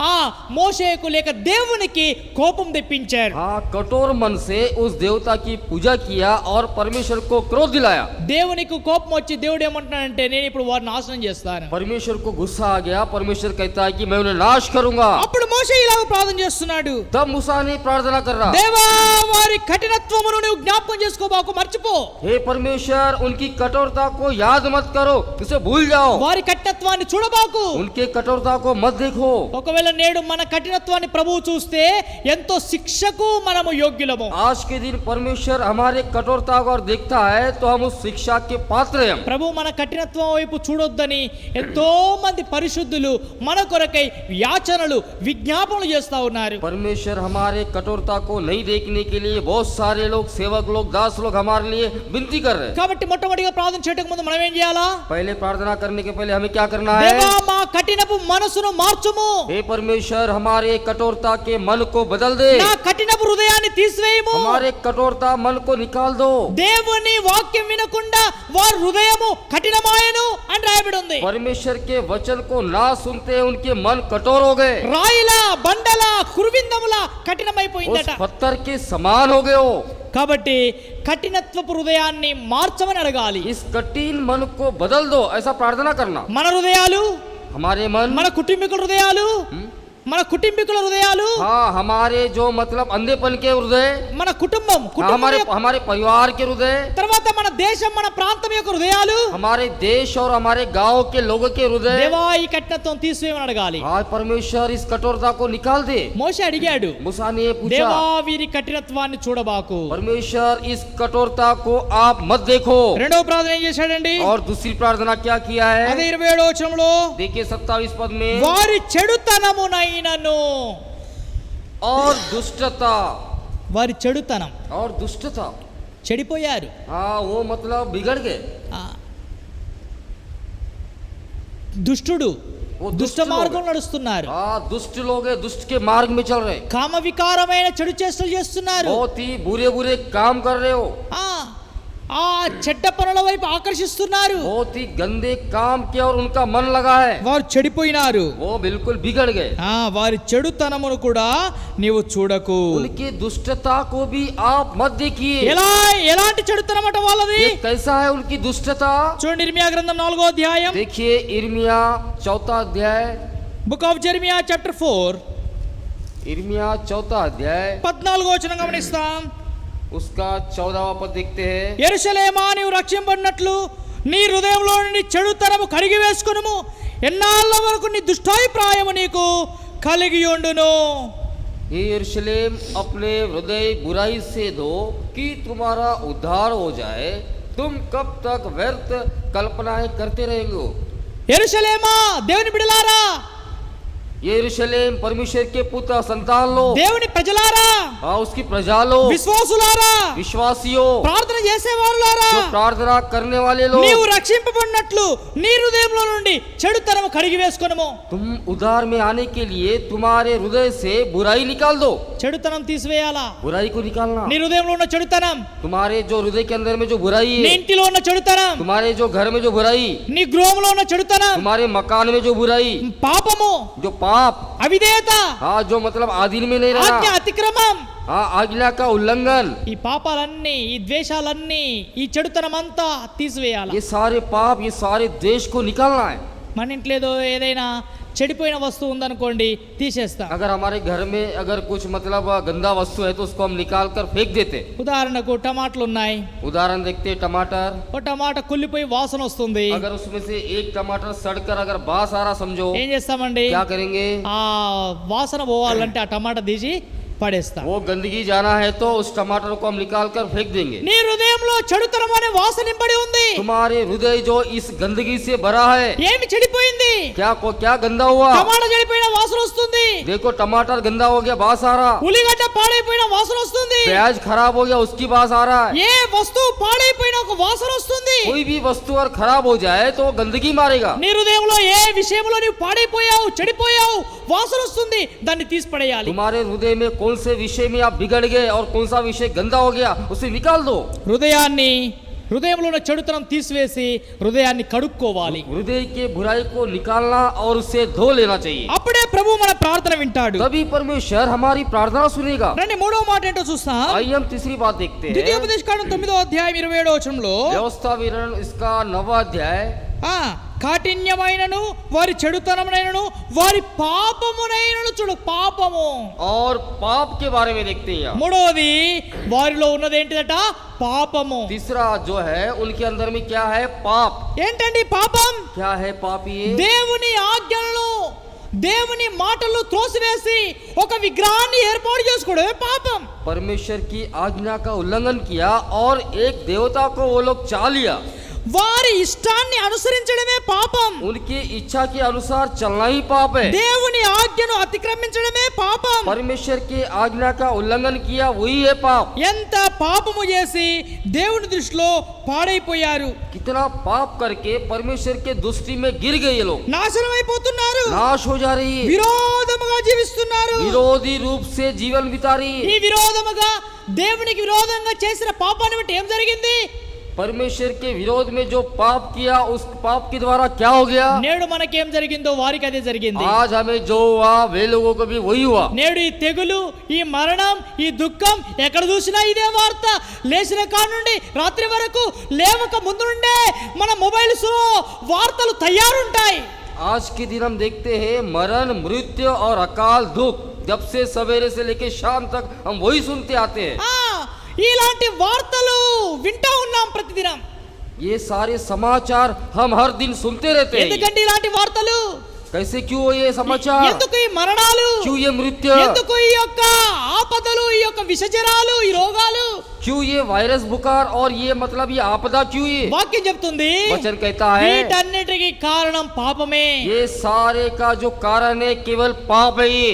ఆ మోషేకు లేక దేవునికి కోపం తెప్పించారు. हाँ, कठोर मन से उस देवता की पूजा किया और परमेश्वर को क्रोध दिलाया. దేవునికి కోపం వచ్చి దేవుడు ఏమంటున్నాడంటే నేను ఇప్పుడు వారిని నాశనం చేస్తాను. परमेश्वर को गुस्सा आ गया. परमेश्वर कहता है कि मैं उन्हें नाश करूंगा. అప్పుడు మోషే ఇలాగ ప్రార్థన చేస్తున్నాడు, तब मूसा ने प्रार्थना कर रहा. దేవా వారి కఠినత్వమును నువ్వు జ్ఞాపకం చేసుకోబాకు, మర్చిపో. हे परमेश्वर उनकी कठोरता को याद मत करो, उसे भूल जाओ. వారి కఠినత్వాన్ని చూడబాకు. उनके कठोरता को मत देखो. ఒకవేళ నేడు మన కఠినత్వాన్ని ప్రభువు చూస్తే ఎంతో శిక్షకు మనము యోగ్యులము. आज के दिन परमेश्वर हमारे कठोरता को और देखता है तो हम उस शिक्षा के पात्र हैं. ప్రభు మన కఠినత్వం వైపు చూడొద్దని ఎంతో మంది పరిశుద్ధులు మన కొరకై యాచనలు విజ్ఞాపనలు చేస్తా ఉన్నారు. परमेश्वर हमारे कठोरता को नहीं देखने के लिए बहुत सारे लोग, सेवक लोग, दास लोग हमारे लिए विनती कर रहे हैं. కాబట్టి మొట్టమొదటిగా ప్రార్థన చేయడానికి ముందు మనం ఏం చేయాలా? पहले प्रार्थना करने के पहले हमें क्या करना है? దేవా మా కఠినపు మనసును మార్చుము. हे परमेश्वर हमारे कठोरता के मन को बदल दे. నా కఠినపు హృదయాన్ని తీసివేయము. हमारे कठोरता मन को निकाल दो. దేవుని వాక్యం వినకుండా వారి హృదయము కఠినమాయను అని రాయబడి ఉంది. परमेश्वर के वचन को ना सुनते उनके मन कठोर हो गए. రాయిల బండల కురువిందముల उस కఠినమైపోయిందట. पत्थर के समान हो गए हो. కాబట్టి కఠినత్వపు హృదయాన్ని మార్చమని అడగాలి. इस कठिन मन को बदल दो, ऐसा प्रार्थना करना. మన హృదయాలు, हमारे मन, మన కుటుంబీకుల హృదయాలు, మన కుటుంబీకుల హృదయాలు, हाँ हमारे जो मतलब अंधेपन के हृदय, మన కుటుంబం, हमारे परिवार के हृदय, తర్వాత మన దేశం, మన ప్రాంతం యొక్క హృదయాలు, हमारे देश और हमारे गांव के लोगों के हृदय. దేవా ఈ కఠినత్వం తీసివేయమని అడగాలి. आज परमेश्वर इस कठोरता को निकाल दे. మోషే అడిగాడు, मूसा ने पूछा, దేవా వీరి కఠినత్వాన్ని చూడబాకు. परमेश्वर इस कठोरता को आप मत देखो. రెండవ ప్రార్థన ఏం చేశాడండి? और दूसरी प्रार्थना क्या किया है? అదే 27వ వచనంలో, देखिए 27 पद में, వారి చెడుతనమునైనను, और दुष्टता, వారి చెడుతనం, और दुष्टता, చెడిపోయారు. हाँ वो मतलब बिगड़ गए. ఆ, దుష్టుడు वो దుష్ట మార్గం నడుస్తున్నారు. हाँ दुष्ट लोग हैं, दुष्ट के मार्ग में चल रहे, కామ వికారమైన చెడు చేష్టలు చేస్తున్నారు. बहुत ही बुरे बुरे काम कर रहे हो, ఆ చెడ్డ పనుల వైపు ఆకర్షిస్తున్నారు. बहुत ही गंदे काम किया और उनका मन लगा है, వారు చెడిపోయినారు. वो बिल्कुल बिगड़ गए. వారి చెడుతనమును కూడా నీవు చూడకు. उनकी दुष्टता को भी आप मत देखिए. ఎలాంటి చెడుతనం అట వాళ్ళది? ये कैसा है उनकी दुष्टता? చూడండి, ఇర్మియా గ్రంథం 4వ అధ్యాయం, देखिए इर्मिया 4 अध्याय, బుక్ ఆఫ్ జెర్మియా చాప్టర్ 4 इर्मिया 4 अध्याय 14వ వచనం గమనిస్తాం. उसका 14वां पद देखते हैं. యెరూషలేమా, నీవు రక్షింపబడినట్లు నీ హృదయంలో నుండి చెడుతనము కడిగి వేసుకొనుము. ఎన్నాళ్ళ వరకు నీ దుష్టాభిప్రాయము నీకు కలిగి ఉండును. हे यरूशलेम, अपने हृदय बुराई से धो कि तुम्हारा उद्धार हो जाए. तुम कब तक व्यर्थ कल्पनाएं करते रहेंगे? యెరూషలేమా, దేవుని బిడ్డలారా, ये यरूशलेम परमेश्वर के पुत्र संतान लो, దేవుని ప్రజలారా, हाँ उसकी प्रजा लो, విశ్వాసులారా, विश्वासियों, ప్రార్థన చేసేవారులారా, जो प्रार्थना करने वाले लोग, నీవు రక్షింపబడినట్లు నీ హృదయంలో నుండి చెడుతనము కడిగి వేసుకొనుము. तुम उद्धार में आने के लिए तुम्हारे हृदय से बुराई निकाल दो. చెడుతనం తీసివేయాలా? बुराई को निकालना. నీ హృదయంలో ఉన్న చెడుతనం, तुम्हारे जो हृदय के अंदर में जो बुराई నీ है, ఇంటిలో ఉన్న చెడుతనం, तुम्हारे जो घर में जो बुराई, నీ గృహంలో ఉన్న చెడుతనం, तुम्हारे मकान में जो बुराई, పాపము, जो पाप, అవిధేయత, हाँ जो मतलब आधीन में नहीं ఆజ్ఞ रहना, అతిక్రమం, हाँ आज्ञा का उल्लंघन, ఈ పాపాలన్నీ, ఈ ద్వేషాలన్నీ, ఈ చెడుతనం అంతా తీసివేయాలి. ये सारे पाप, ये सारे देश को निकालना है. మన ఇంట్లో ఏదో ఏదైనా చెడిపోయిన వస్తువు ఉందనుకోండి, తీసేస్తాం. अगर हमारे घर में अगर कुछ मतलब गंदा वस्तु है तो उसको हम निकाल कर फेंक देते. ఉదాహరణకు టమాటాలు ఉన్నాయి, उदाहरण देखते हैं टमाटर. ఒక టమాటా కుళ్ళిపోయి వాసన వస్తుంది. अगर उसमें से एक टमाटर सड़कर अगर बास आ रहा समझो, ఏం చేస్తామండి? क्या करेंगे? ఆ వాసన పోవాలంటే ఆ టమాటా తీసి పడేస్తాం. वो गंदगी जाना है तो उस टमाटर को हम निकाल कर फेंक देंगे. నీ హృదయంలో చెడుతనం అనే వాసన నింపడి ఉంది. तुम्हारे हृदय जो इस गंदगी से भरा है, ఏమి చెడిపోయింది? क्या गंदा हुआ? టమాటా చెడిపోయిన వాసన వస్తుంది. देखो टमाटर गंदा हो गया, बास आ रहा. ఉల్లిగడ్డ పాడైపోయిన వాసన వస్తుంది. प्याज खराब हो गया, उसकी बास आ रहा है. ఏ వస్తువు పాడైపోయిన ఒక వాసన వస్తుంది. कोई भी वस्तु अगर खराब हो जाए तो वो गंदगी मारेगा. నీ హృదయంలో ఏ విషయంలో నీవు పాడైపోయావు, చెడిపోయావు, వాసన వస్తుంది, దాన్ని తీసి పడేయాలి. तुम्हारे हृदय में कौन से विषय में आप बिगड़ गए और कौन सा विषय गंदा हो गया, उसे निकाल दो. హృదయంలో ఉన్న చెడుతనం తీసివేసి హృదయాన్ని కడుక్కోవాలి. हृदय के बुराई को निकालना और उसे धो लेना चाहिए. అప్పుడే ప్రభు మన ప్రార్థన వింటాడు. तभी परमेश्वर हमारी प्रार्थना सुनेगा. రండి, మూడవ మాట ఏంటో చూస్తాం. आइए हम तीसरी बात देखते हैं. ద్వితీయోపదేశకాండం 9వ అధ్యాయం 27వ వచనంలో, व्यवस्था विवरण इसका 9वां अध्याय, కాఠిన్యమైనను వారి చెడుతనమునైనను వారి పాపమునైనను, చూడు పాపము, और पाप के बारे में देखते हैं. మూడవది వారిలో ఉన్నది ఏంటిదట? పాపము. तीसरा जो है उनके अंदर में क्या है? पाप. ఏంటండి పాపం? क्या है पाप? ये దేవుని ఆజ్ఞలను, దేవుని మాటలు త్రోసివేసి ఒక విగ్రహాన్ని ఏర్పాటు చేసుకోవడమే పాపం. परमेश्वर की आज्ञा का उल्लंघन किया और एक देवता को वो लोग चाह लिया. వారి ఇష్టాన్ని అనుసరించడమే పాపం. उनकी इच्छा के अनुसार चलना ही पाप है. దేవుని ఆజ్ఞను అతిక్రమించడమే పాపం. परमेश्वर की आज्ञा का उल्लंघन किया वही है पाप. ఎంత పాపము చేసి దేవుని దృష్టిలో పాడైపోయారు. कितना पाप करके परमेश्वर के दृष्टि में गिर गए ये लोग, నాశనం అయిపోతున్నారు. नाश हो जा रही है. విరోధముగా జీవిస్తున్నారు. विरोधी रूप से जीवन बिता रही ఈ है. విరోధముగా దేవునికి విరోధంగా చేసిన పాపాన్ని బట్టి ఏం జరిగింది? परमेश्वर के विरोध में जो पाप किया उस पाप के द्वारा क्या हो गया। నేడు మనకేం జరిగిందో వారికి అదే జరిగింది. आज हमें जो हुआ वे लोगों को भी वही हुआ। నేడు ఈ తెగులు, ఈ మరణం, ఈ దుఃఖం ఎక్కడ చూసినా ఇదే వార్త. లేచిన కాడ నుండి రాత్రి వరకు లేవక ముందు నుండే మన మొబైల్స్ లో వార్తలు తయారుంటాయి. आज के दिन हम देखते हैं मरण, मृत्यु और अकाल दुख, जब से सवेरे से लेकर शाम तक हम वही सुनते आते हैं। ఇలాంటి వార్తలు వింటూ ఉన్నాం ప్రతిదినం. ये सारे समाचार हम हर दिन सुनते रहते हैं। ఎందుకంటే ఇలాంటి వార్తలు? कैसे क्यों ये समाचार, ఎందుకు ఈ మరణాలు, क्यों ये मृत्यु, ఎందుకు ఈ యొక్క ఆపదలు, ఈ యొక్క విషజరాలు, ఈ రోగాలు, क्यों ये वायरस बुखार और ये मतलब ये आपदा क्यों ये। వాక్యం చెప్తుంది वचन कहता है వీటన్నిటికీ కారణం పాపమే. ये सारे का जो कारण है केवल पाप है। ये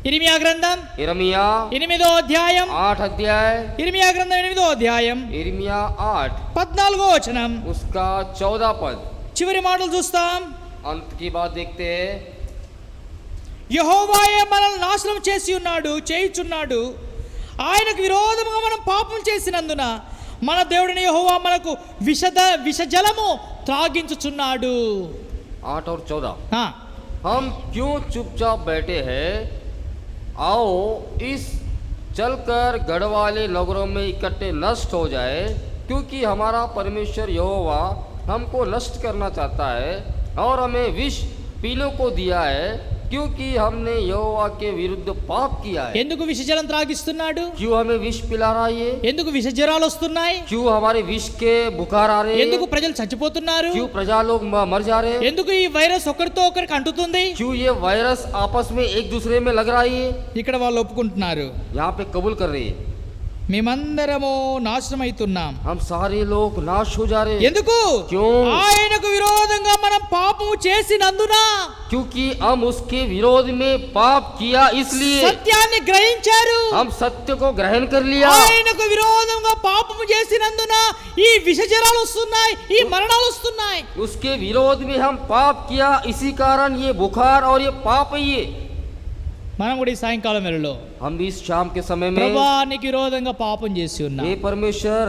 ఇర్మియా గ్రంథం यिर्मयाह 8వ అధ్యాయం, 8 अध्याय, ఇర్మియా గ్రంథం 8వ అధ్యాయం यिर्मयाह 8 14వ వచనం, उसका 14 पद, చివరి మాటలు చూస్తాం. अंत की बात देखते हैं। యెహోవాయే మనల్ని నాశనం చేయుచున్నాడు. ఆయనకు విరోధముగా మనం పాపం చేసినందున మన దేవుడిని యెహోవా మనకు విషజలము త్రాగించుచున్నాడు. 8 और 14, ఆ, हम क्यों चुपचाप बैठे हैं, आओ इस चलकर गढ़वाले नगरों में इकट्ठे नष्ट हो जाए, क्योंकि हमारा परमेश्वर यहोवा हमको नष्ट करना चाहता है और हमें विष पीने को दिया है, क्योंकि हमने यहोवा के विरुद्ध पाप किया है। ఎందుకు విషజలం త్రాగిస్తున్నాడు? क्यों हमें विष पिला रहा है ये, ఎందుకు విషజ్వరాలు వస్తున్నాయి? क्यों हमारे विष के बुखार आ रहे ఎందుకు हैं, ప్రజలు చచ్చిపోతున్నారు? क्यों प्रजा लोग मर जा रहे हैं, ఎందుకు ఈ వైరస్ ఒకరితో ఒకరికి అంటుతుంది? क्यों ये वायरस आपस में एक दूसरे में लग रहा है। ये ఇక్కడ వాళ్ళు ఒప్పుకుంటున్నారు, यहाँ पे कबूल कर रही है, మేమందరము నాశనం అవుతున్నాం. हम सारे लोग नाश हो जा रहे हैं। ఎందుకు? क्यों? ఆయనకు విరోధంగా మనం పాపము చేసినందున. क्योंकि हम उसके विरोध में पाप किया, इसलिए సత్యాన్ని గ్రహించారు. हम सत्य को ग्रहण कर लिया। ఆయనకు విరోధంగా పాపము చేసినందున ఈ విషజరాలు వస్తున్నాయి, ఈ మరణాలు వస్తున్నాయి. उसके विरोध में हम पाप किया, इसी कारण ये बुखार और ये पाप है। ये మనం కూడా ఈ సాయంకాలం వేళలో हम भी इस शाम के समय में, ప్రభువా నీకు విరోధంగా పాపం చేసి ఉన్నాం. हे परमेश्वर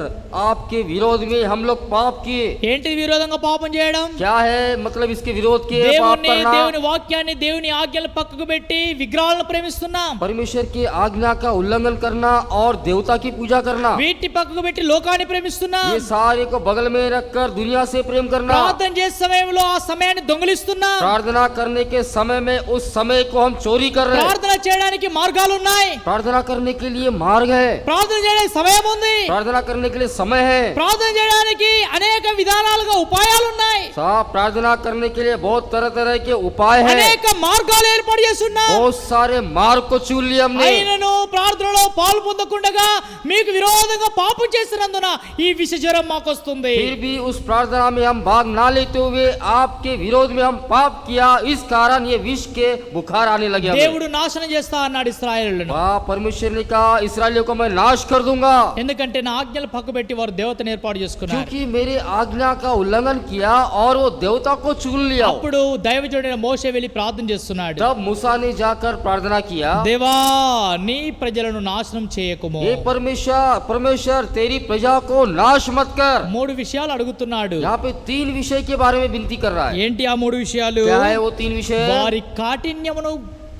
आपके विरोध में हम लोग पाप किए। ఏంటి విరోధంగా పాపం చేయడం? क्या है मतलब इसके विरोध के पाप దేవుని करना, దేవుని వాక్యాన్ని, దేవుని ఆజ్ఞలను పక్కకు పెట్టి విగ్రహాలను ప్రేమిస్తున్నాం. परमेश्वर की आज्ञा का उल्लंघन करना और देवता की पूजा करना, వీటిని పక్కకు పెట్టి లోకాన్ని ప్రేమిస్తున్నాం. ये सारे को बगल में रखकर दुनिया से प्रेम करना, ప్రార్థన చేసే సమయంలో ఆ సమయాన్ని దొంగిలిస్తున్నాం. प्रार्थना करने के समय में उस समय को हम चोरी कर रहे हैं। ప్రార్థన చేయడానికి మార్గాలు ఉన్నాయి, प्रार्थना करने के लिए मार्ग है, ప్రార్థన చేయడానికి సమయం ఉంది, प्रार्थना करने के लिए समय है, ప్రార్థన చేయడానికి అనేక విధానాలుగా ఉపాయాలు ఉన్నాయి, साहब प्रार्थना करने के लिए बहुत तरह तरह के उपाय हैं, అనేక మార్గాలు ఏర్పాటు చేస్తున్నాం. बहुत सारे मार्ग को चुन लिए हमने। అయినను ప్రార్థనలో పాలు పొందకుండగా మీకు విరోధంగా పాపం చేసినందున ఈ విష జ్వరం మాకు వస్తుంది. फिर भी उस प्रार्थना में हम भाग ना लेते हुए आपके विरोध में हम पाप किया, इस कारण ये विष के बुखार आने लगे हमें। దేవుడు నాశనం చేస్తా అన్నాడు ఇశ్రాయేలులను. वाह, परमेश्वर ने कहा इस्राएलियों को मैं नाश कर दूंगा, ఎందుకంటే నా ఆజ్ఞలు పక్కబెట్టి వారు దేవతను ఏర్పాటు చేసుకున్నారు. क्योंकि मेरे आज्ञा का उल्लंघन किया और वो देवता को चुन लिया। అప్పుడు దైవజనుడైన మోషే వెళ్ళి ప్రార్థన చేస్తున్నాడు. तब मूसा ने जाकर प्रार्थना किया, దేవా నీ ప్రజలను నాశనం చేయకుము. हे परमेश्वर तेरी प्रजा को नाश मत कर। 3 విషయాలు అడుగుతున్నాడు. यहाँ पे 3 विषय के बारे में विनती कर रहा है। ఏంటి ఆ 3 విషయాలు? क्या है वो 3 विषय? వారి కాఠిన్యమును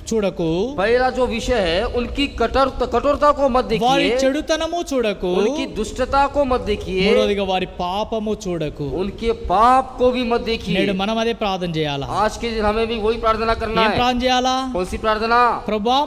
చూడకు, पहला जो विषय है उनकी कठोरता को मत వారి देखिए, చెడుతనము చూడకు, उनकी दुष्टता को मत देखिए, మూడోదిగా వారి పాపము చూడకు. उनके पाप को भी मत నేడు देखिए। మనం అదే ప్రార్థన చేయాలా? आज के दिन हमें भी वही प्रार्थना करना ఏం है। ప్రార్థన చేయాలా? कौन सी प्रार्थना? ప్రభువా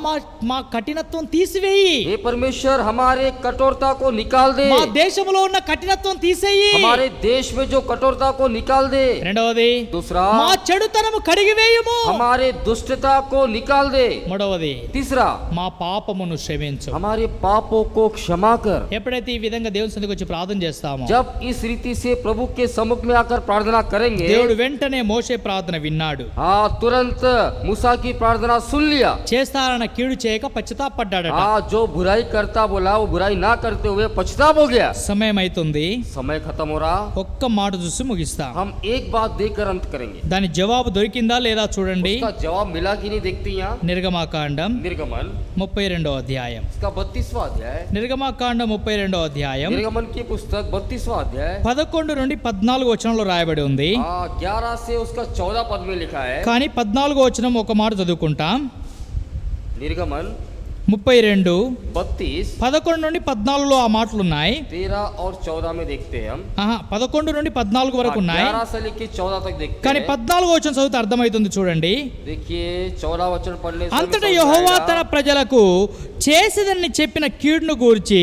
మా కఠినత్వం తీసివేయి, हे परमेश्वर हमारे कठोरता को निकाल दे, మా దేశంలో ఉన్న కఠినత్వం తీసేయి. हमारे देश में जो कठोरता को निकाल दे। రెండవది, दूसरा, మా చెడుతనము కడిగివేయుము. हमारे दुष्टता को निकाल दे। మూడవది, तीसरा, మా పాపమును క్షమించు. हमारे पापों को क्षमा कर। ఎప్పుడైతే ఈ విధంగా దేవుని సన్నిధికి వచ్చి ప్రార్థన చేస్తామో जब इस रीति से प्रभु के सम्मुख में आकर प्रार्थना करेंगे, దేవుడు వెంటనే మోషే ప్రార్థన విన్నాడు. हाँ तुरंत मूसा की प्रार्थना सुन लिया। చేస్తారన్న కీడు చేయక పశ్చాత్తాపడ్డాడట. हाँ जो बुराई करता बोला वो बुराई ना करते हुए पछताप हो गया। సమయం అవుతుంది, समय खत्म हो रहा, ఒక్క మాట చూసి ముగిస్తాం. हम एक बात देकर अंत करेंगे। దాని జవాబు దొరికిందా లేదా చూడండి. उसका जवाब मिला कि नहीं देखते यहाँ। నిర్గమాకాండం निर्गमन 32వ అధ్యాయం. इसका 32वां अध्याय, నిర్గమాకాండం 32వ అధ్యాయం निर्गमन की पुस्तक 32वां अध्याय 11 నుండి 14 వచనంలో రాయబడి ఉంది. 11 से उसका 14 पद में लिखा है. కానీ 14వ వచనం ఒక మాట చదువుకుంటాం. निर्गमन 32 32 11 నుండి 14లో ఆ మాటలు ఉన్నాయి. 13 और 14 में देखते हैं हम. 11 నుండి 14 వరకు ఉన్నాయి. 11 से लेके 14 तक देखते కానీ हैं. 14వ వచనం చదివితే అర్థమవుతుంది చూడండి. देखिए 14 वचन पढ़ने से అంతటా हमें समझ యెహోవా आएगा. తన ప్రజలకు చేసేదని చెప్పిన కీడును గూర్చి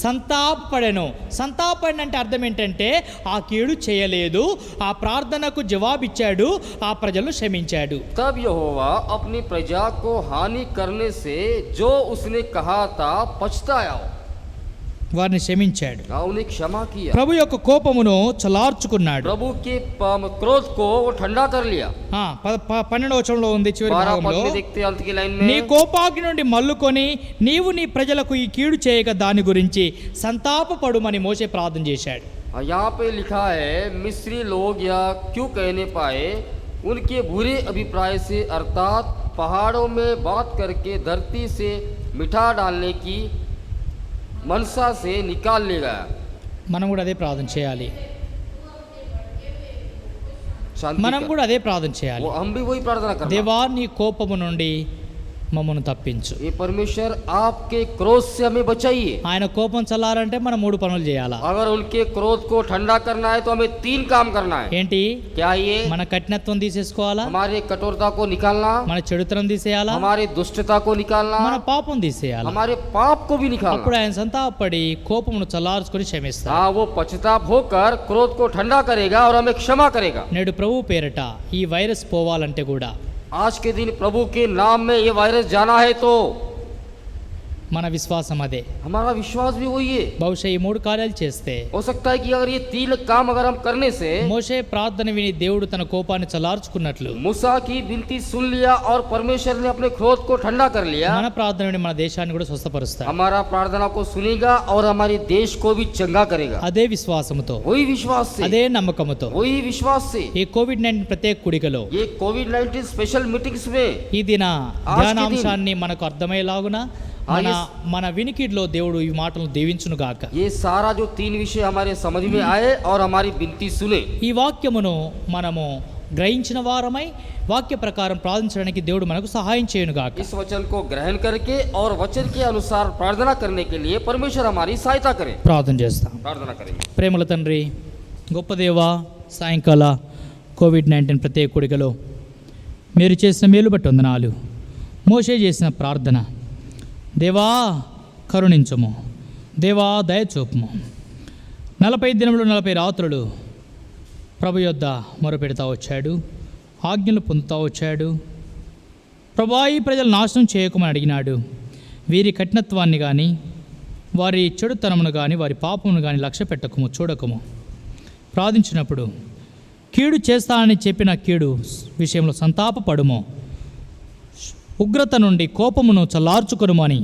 సంతాపపడెను. సంతాపపడిన అంటే అర్థం ఏంటంటే ఆ కీడు చేయలేదు, ఆ ప్రార్థనకు జవాబిచ్చాడు, ఆ ప్రజలను క్షమించాడు. तब यहोवा अपनी प्रजा को हानि करने से जो उसने कहा था पछताया, వారిని క్షమించాడు. उन्हें क्षमा किया. ప్రభు యొక్క కోపమును చలార్చుకున్నాడు. प्रभु के क्रोध को वो ठंडा कर लिया. 12వ వచనంలో ఉంది చివరి 12 पद భాగంలో, में देखते हैं अंत की लाइन నీ में. కోపాగ్ని నుండి మల్లుకొని నీవు నీ ప్రజలకు ఈ కీడు చేయక దాని గురించి సంతాపపడుమని మోషే ప్రార్థన చేశాడు. यहाँ पे लिखा है मिस्री लोग या क्यों कहने पाए उनके बुरे अभिप्राय से, अर्थात पहाड़ों में बात करके धरती से मिठा डालने की मनसा से निकाल ले गया. మనం కూడా అదే ప్రార్థన చేయాలి. शांति మనం का- కూడా అదే ప్రార్థన చేయాలి. वो हम भी वही प्रार्थना करना. దేవా నీ కోపము నుండి మమ్మను తప్పించు. ये परमेश्वर आपके क्रोध से हमें बचाइए. ఆయన కోపం చల్లారంటే మనం 3 పనులు చేయాలా. अगर उनके क्रोध को ठंडा करना है तो हमें 3 काम करना है. ఏంటి? क्या ये? మన కఠినత్వం తీసేసుకోవాలా, हमारे कठोरता को निकालना, మన చెడుతనం తీసేయాలా, हमारे दुष्टता को निकालना, మన పాపం తీసేయాలా. हमारे पाप को भी అప్పుడు निकालना. ఆయన సంతాపడి కోపమును చల్లార్చుకొని క్షమిస్తాడు. हाँ, वो पश्चाताप होकर क्रोध को ठंडा करेगा और हमें क्षमा करेगा. నేడు ప్రభు పేరట ఈ వైరస్ పోవాలంటే కూడా आज के दिन प्रभु के नाम में ये वायरस जाना है तो మన విశ్వాసం అదే. हमारा विश्वास भी वही है. బహుశా ఈ 3 కార్యాలు చేస్తే हो सकता है कि अगर ये 3 काम अगर हम करने से, మోషే ప్రార్థన విని దేవుడు తన కోపాన్ని చల్లార్చుకున్నట్లు मूसा की विनती सुन लिया और परमेश्वर ने अपने क्रोध को ठंडा कर लिया, మన ప్రార్థన విని మన దేశాన్ని కూడా స్వస్థపరుస్తాడు. हमारा प्रार्थना को सुनेगा और हमारे देश को भी चंगा करेगा. అదే విశ్వాసముతో, वही विश्वास से, అదే నమ్మకముతో वही विश्वास से ఈ కోవిడ్-19 ప్రత్యేక కూడికలో ये कोविड-19 स्पेशल मीटिंग्स में ఈ దిన ఆజ్కి ధ్యానాంశాన్ని మనకు అర్థమయ్యేలాగున మన వినికిడిలో దేవుడు ఈ మాటలను దీవించును గాక. ये सारा जो 3 विषय हमारे समझ में आए और हमारी विनती सुने. ఈ వాక్యమును మనము గ్రహించిన వారమై వాక్య ప్రకారం ప్రార్థించడానికి దేవుడు మనకు సహాయం చేయను గాక. इस वचन को ग्रहण करके और वचन के अनुसार प्रार्थना करने के लिए परमेश्वर हमारी सहायता करे. ప్రార్థన చేస్తాం. प्रार्थना करेंगे. ప్రేమల తండ్రి, గొప్ప దేవా, సాయంకాల కోవిడ్-19 ప్రత్యేక కూడికలో మీరు చేసిన మేలు బట్టి వందనాలు. మోషే చేసిన ప్రార్థన, దేవా కరుణించము, దేవా దయచూపుము. 40 దినములు 40 రాత్రులు ప్రభు యొద్ద మొరపెడతా వచ్చాడు, ఆజ్ఞలు పొందుతూ వచ్చాడు. ప్రభా ఈ ప్రజలు నాశనం చేయకమని అడిగినాడు. వీరి కఠినత్వాన్ని కానీ వారి చెడుతనమును కానీ వారి పాపమును కానీ లక్ష్య పెట్టకము, చూడకము. ప్రార్థించినప్పుడు కీడు చేస్తానని చెప్పిన కీడు విషయంలో సంతాపపడుము, ఉగ్రత నుండి కోపమును చల్లార్చుకొనుము అని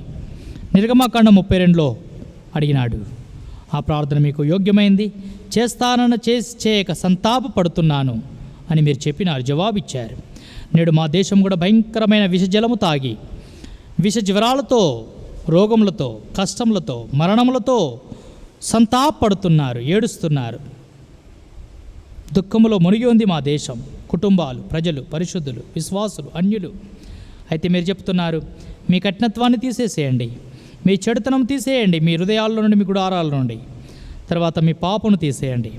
నిర్గమాకాండం 32లో అడిగినాడు. ఆ ప్రార్థన మీకు యోగ్యమైంది. చేస్తానన్న చేయక సంతాపపడుతున్నాను అని మీరు చెప్పినారు, జవాబిచ్చారు. నేడు మా దేశం కూడా భయంకరమైన విషజలము తాగి విష జ్వరాలతో, రోగములతో, కష్టములతో, మరణములతో సంతాపడుతున్నారు, ఏడుస్తున్నారు. దుఃఖములో మునిగి ఉంది మా దేశం, కుటుంబాలు, ప్రజలు, పరిశుద్ధులు, విశ్వాసులు, అన్యులు. అయితే మీరు చెప్తున్నారు, మీ కఠినత్వాన్ని తీసేసేయండి, మీ చెడుతనం తీసేయండి, మీ హృదయాల్లో నుండి, మీ గుడారాల నుండి, తర్వాత మీ పాపను తీసేయండి,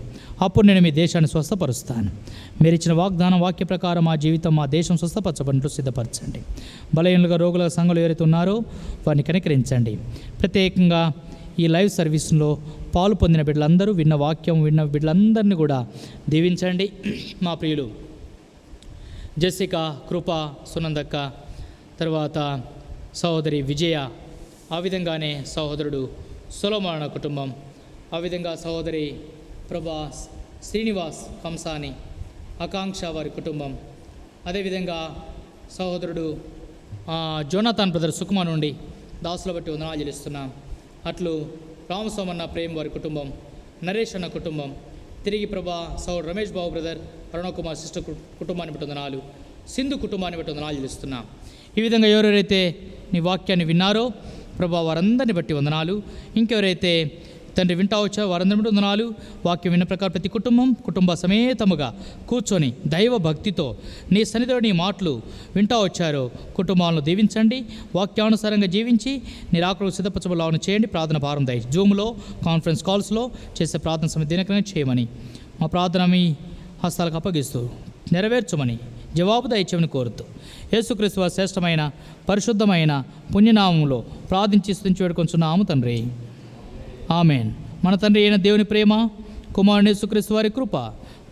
అప్పుడు నేను మీ దేశాన్ని స్వస్థపరుస్తాను. మీరు ఇచ్చిన వాగ్దానం వాక్య ప్రకారం మా జీవితం, మా దేశం స్వస్థపరచబడినట్లు సిద్ధపరచండి. బలహీనులుగా రోగుల సంఘాలు ఎవరైతే ఉన్నారో వారిని కనికరించండి. ప్రత్యేకంగా ఈ లైవ్ సర్వీస్లో పాలు పొందిన బిడ్డలందరూ, విన్న వాక్యం విన్న బిడ్డలందరినీ కూడా దీవించండి. మా ప్రియులు జెసిక, కృప, సునందక్క, తర్వాత సహోదరి విజయ, ఆ విధంగానే సహోదరుడు సొలొమోన కుటుంబం, ఆ విధంగా సహోదరి ప్రభాస్, శ్రీనివాస్ కంసాని, ఆకాంక్ష వారి కుటుంబం, అదేవిధంగా సహోదరుడు జోనాథన్ బ్రదర్ సుకుమా నుండి దాసుల బట్టి వందనాలు చెల్లిస్తున్నాం. అట్లు రామసోమన్న ప్రేమ్ వారి కుటుంబం, నరేష్ అన్న కుటుంబం, తిరిగి ప్రభా సౌడ్ రమేష్ బాబు బ్రదర్, అరుణకుమార్ సిస్టర్ కుటుంబాన్ని బట్టి వందనాలు, సింధు కుటుంబాన్ని బట్టి వందనాలు చెల్లిస్తున్నాం. ఈ విధంగా ఎవరెవరైతే నీ వాక్యాన్ని విన్నారో ప్రభా వారందరిని బట్టి వందనాలు. ఇంకెవరైతే తండ్రి వింటా వచ్చారో వారందరి బట్టి వందనాలు. వాక్యం విన్న ప్రకారం ప్రతి కుటుంబ సమేతముగా కూర్చొని దైవ భక్తితో నీ సన్నిధిలో నీ మాటలు వింటా వచ్చారో కుటుంబాలను దీవించండి. వాక్యానుసారంగా జీవించి నీ రాకడకు సిద్ధపరచబలాలను చేయండి. ప్రార్థన భారం దయ జూమ్లో కాన్ఫరెన్స్ కాల్స్లో చేసే ప్రార్థన సమయం దినకరణ చేయమని మా ప్రార్థన మీ హస్తాలకు అప్పగిస్తూ నెరవేర్చమని జవాబు దయచేయమని కోరుతూ యేసుక్రీస్తు వారి శ్రేష్టమైన పరిశుద్ధమైన పుణ్యనామంలో ప్రార్థించి స్తుతించి వేడుకొంచున్నాము తండ్రి. ఆమెన్. మన తండ్రి అయిన దేవుని ప్రేమ, కుమారుని యేసుక్రీస్తు వారి కృప,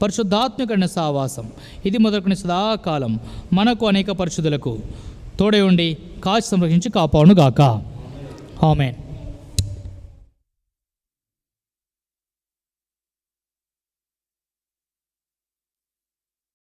పరిశుద్ధాత్మకమైన సహవాసం ఇది మొదలుకొని సదాకాలం మనకు అనేక పరిశుద్ధులకు తోడై ఉండి కాచి సంరక్షించి కాపాడును గాక. ఆమెన్.